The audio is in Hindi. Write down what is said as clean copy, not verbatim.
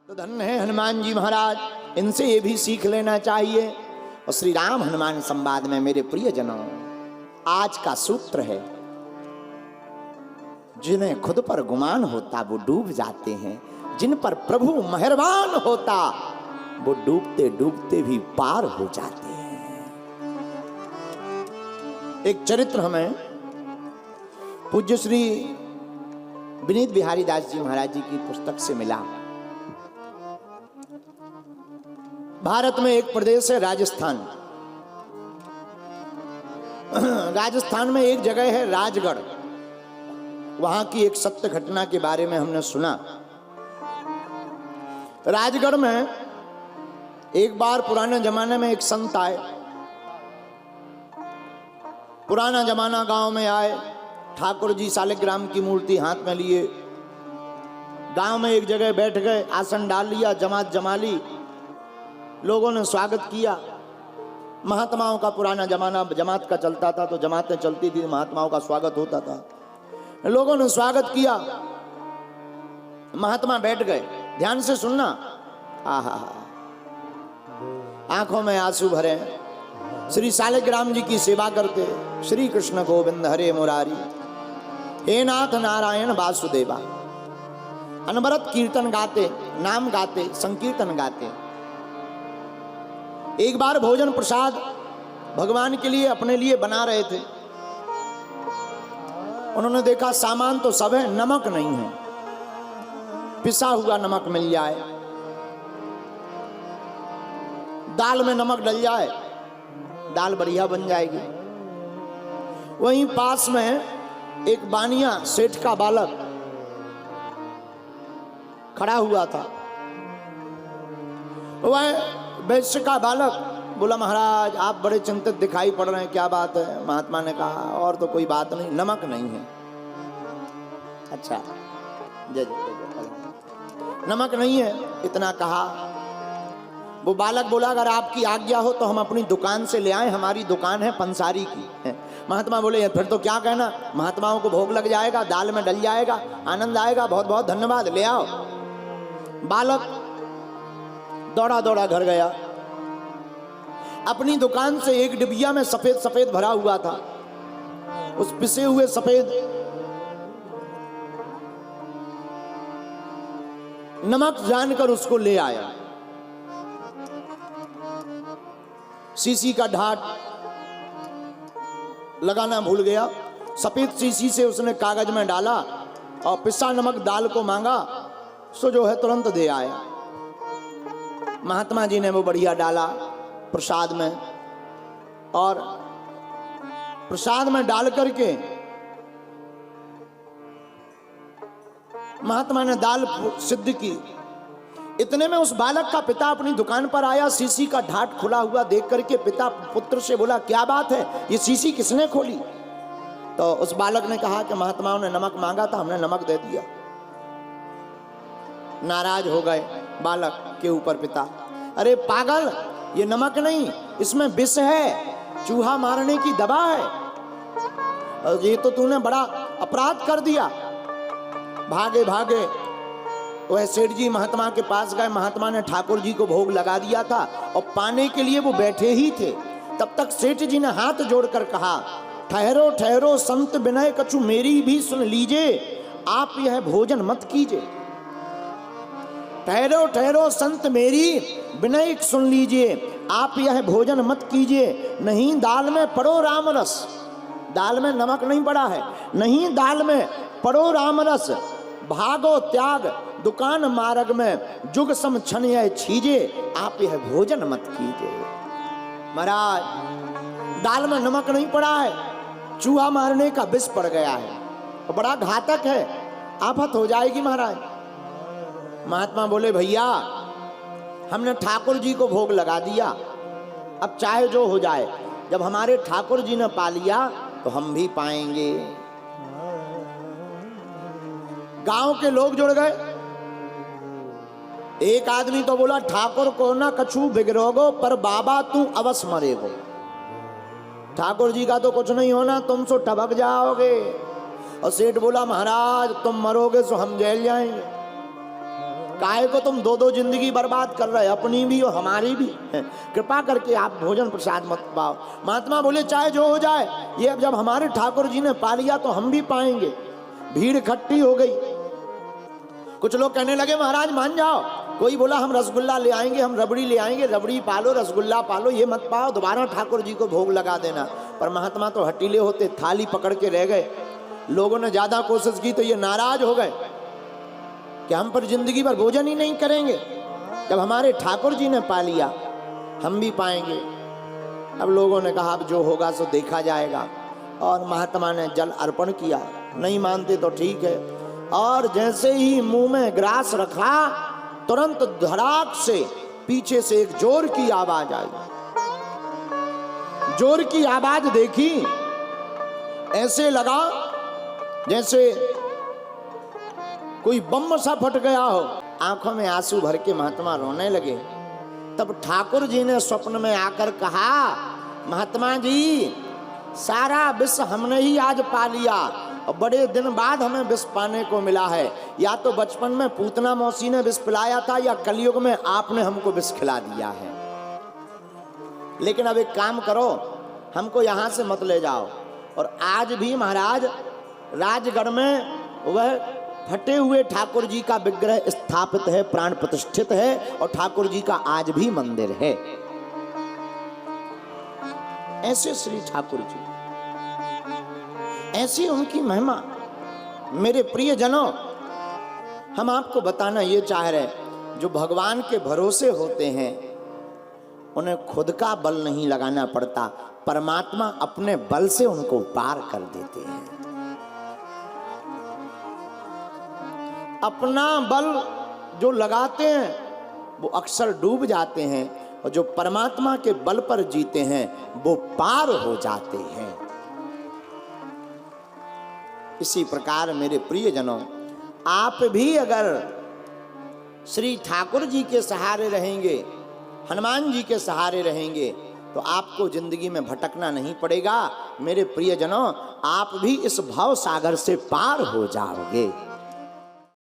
तो धन्य है हनुमान जी महाराज, इनसे ये भी सीख लेना चाहिए। और श्री राम हनुमान संवाद में मेरे प्रियजनों, आज का सूत्र है, जिन्हें खुद पर गुमान होता वो डूब जाते हैं, जिन पर प्रभु मेहरबान होता वो डूबते डूबते भी पार हो जाते हैं। एक चरित्र हमें पूज्य श्री विनीत बिहारी दास जी महाराज जी की पुस्तक से मिला। भारत में एक प्रदेश है राजस्थान। राजस्थान में एक जगह है राजगढ़। वहां की एक सत्य घटना के बारे में हमने सुना। राजगढ़ में एक बार पुराने जमाने में एक संत आए। पुराना जमाना गांव में आए, ठाकुर जी शालिग्राम की मूर्ति हाथ में लिए गांव में एक जगह बैठ गए, आसन डाल लिया, जमात जमा ली। लोगों ने स्वागत किया। महात्माओं का पुराना जमाना जमात का चलता था, तो जमातें चलती थी, महात्माओं का स्वागत होता था। लोगों ने स्वागत किया। महात्मा बैठ गए। ध्यान से सुनना। आहा, आंखों में आंसू भरे। श्री शालिग्राम जी की सेवा करते। श्री कृष्ण गोविंद हरे मुरारी, हे नाथ नारायण वासुदेवा। अनवरत कीर्तन गाते, नाम गाते, संकीर्तन गाते। एक बार भोजन प्रसाद भगवान के लिए अपने लिए बना रहे थे। उन्होंने देखा सामान तो सब है, नमक नहीं है। पिसा हुआ नमक मिल जाए, दाल में नमक डल जाए, दाल बढ़िया बन जाएगी। वहीं पास में एक बानिया सेठ का बालक खड़ा हुआ था। वह वैश्य का बालक बोला, महाराज आप बड़े चिंतित दिखाई पड़ रहे हैं, क्या बात है? महात्मा ने कहा, और तो कोई बात नहीं, नमक नहीं है। अच्छा, जय नमक नहीं है, इतना कहा। वो बालक बोला, अगर आपकी आज्ञा हो तो हम अपनी दुकान से ले आए, हमारी दुकान है पंसारी की। महात्मा बोले, फिर तो क्या कहना, महात्माओं को भोग लग जाएगा, दाल में डल जाएगा, आनंद आएगा, बहुत बहुत धन्यवाद, ले आओ। बालक दौड़ा दौड़ा घर गया। अपनी दुकान से एक डिबिया में सफेद सफेद भरा हुआ था। उस पिसे हुए सफेद नमक जानकर उसको ले आया। सीसी का ढाट लगाना भूल गया। सफेद सीसी से उसने कागज में डाला और पिसा नमक दाल को मांगा, सो जो है तुरंत दे आया। महात्मा जी ने वो बढ़िया डाला प्रसाद में, और प्रसाद में डाल करके महात्मा ने दाल सिद्ध की। इतने में उस बालक का पिता अपनी दुकान पर आया। सीसी का ढाट खुला हुआ देख करके पिता पुत्र से बोला, क्या बात है, ये सीसी किसने खोली? तो उस बालक ने कहा कि महात्माओं ने नमक मांगा था, हमने नमक दे दिया। नाराज हो गए बालक के ऊपर पिता। अरे पागल, ये नमक नहीं, इसमें विष है, चूहा मारने की दवा है, और ये तो तूने बड़ा अपराध कर दिया। भागे भागे वह सेठ जी महात्मा के पास गए। महात्मा ने ठाकुर जी को भोग लगा दिया था और पाने के लिए वो बैठे ही थे। तब तक सेठ जी ने हाथ जोड़कर कहा, ठहरो ठहरो संत विनय कछु मेरी भी सुन लीजिए, आप यह भोजन मत कीजिए। ठहरो ठहरो संत मेरी विनय सुन लीजिए, आप यह भोजन मत कीजिए। नहीं दाल में पड़ो राम रस, दाल में नमक नहीं पड़ा है, नहीं दाल में पड़ो राम रस, भागो त्याग दुकान मार्ग में, जुग सम छन यह छीजे, आप यह भोजन मत कीजिए। महाराज, दाल में नमक नहीं पड़ा है, चूहा मारने का विष पड़ गया है, तो बड़ा घातक है, आफत हो जाएगी महाराज। महात्मा बोले, भैया हमने ठाकुर जी को भोग लगा दिया, अब चाहे जो हो जाए, जब हमारे ठाकुर जी ने पा लिया तो हम भी पाएंगे। गांव के लोग जुड़ गए। एक आदमी तो बोला, ठाकुर को ना कछु बिगड़ोगो, पर बाबा तू अवश्य मरेगो। ठाकुर जी का तो कुछ नहीं होना, तुम सो टबक जाओगे। और सेठ बोला, महाराज तुम मरोगे सो हम जेल जाएंगे। काहे को तुम दो दो जिंदगी बर्बाद कर रहे, अपनी भी और हमारी भी। कृपा करके आप भोजन प्रसाद मत पाओ। महात्मा बोले चाहे जो हो जाए, ये अब जब हमारे ठाकुर जी ने पा लिया तो हम भी पाएंगे। भीड़ इकट्ठी हो गई। कुछ लोग कहने लगे महाराज मान जाओ। कोई बोला हम रसगुल्ला ले आएंगे, हम रबड़ी ले आएंगे, रबड़ी पालो रसगुल्ला पालो, ये मत पाओ, दोबारा ठाकुर जी को भोग लगा देना। पर महात्मा तो हटीले होते, थाली पकड़ के रह गए। लोगों ने ज्यादा कोशिश की तो ये नाराज हो गए कि हम पर जिंदगी भर भोजन ही नहीं करेंगे, जब हमारे ठाकुर जी ने पा लिया हम भी पाएंगे। अब लोगों ने कहा अब जो होगा सो देखा जाएगा, और महात्मा ने जल अर्पण किया। नहीं मानते तो ठीक है। और जैसे ही मुंह में ग्रास रखा, तुरंत धड़ाक से पीछे से एक जोर की आवाज आई। जोर की आवाज देखी, ऐसे लगा जैसे कोई बम सा फट गया हो। आंखों में आंसू भर के महात्मा रोने लगे। तब ठाकुर जी ने स्वप्न में आकर कहा, महात्मा जी सारा विष हमने ही आज पा लिया, और बड़े दिन बाद हमें विष पाने को मिला है। या तो बचपन में पूतना मौसी ने विष पिलाया था, या कलयुग में आपने हमको विष खिला दिया है। लेकिन अब एक काम करो, हमको यहाँ से मत ले जाओ। और आज भी महाराज राजगढ़ में वह फटे हुए ठाकुर जी का विग्रह स्थापित है, प्राण प्रतिष्ठित है, और ठाकुर जी का आज भी मंदिर है। ऐसे श्री ठाकुर जी, ऐसी उनकी महिमा। मेरे प्रिय जनों, हम आपको बताना ये चाह रहे, जो भगवान के भरोसे होते हैं उन्हें खुद का बल नहीं लगाना पड़ता, परमात्मा अपने बल से उनको पार कर देते हैं। अपना बल जो लगाते हैं वो अक्सर डूब जाते हैं, और जो परमात्मा के बल पर जीते हैं वो पार हो जाते हैं। इसी प्रकार मेरे प्रियजनों, आप भी अगर श्री ठाकुर जी के सहारे रहेंगे, हनुमान जी के सहारे रहेंगे, तो आपको जिंदगी में भटकना नहीं पड़ेगा। मेरे प्रियजनों, आप भी इस भव सागर से पार हो जाओगे।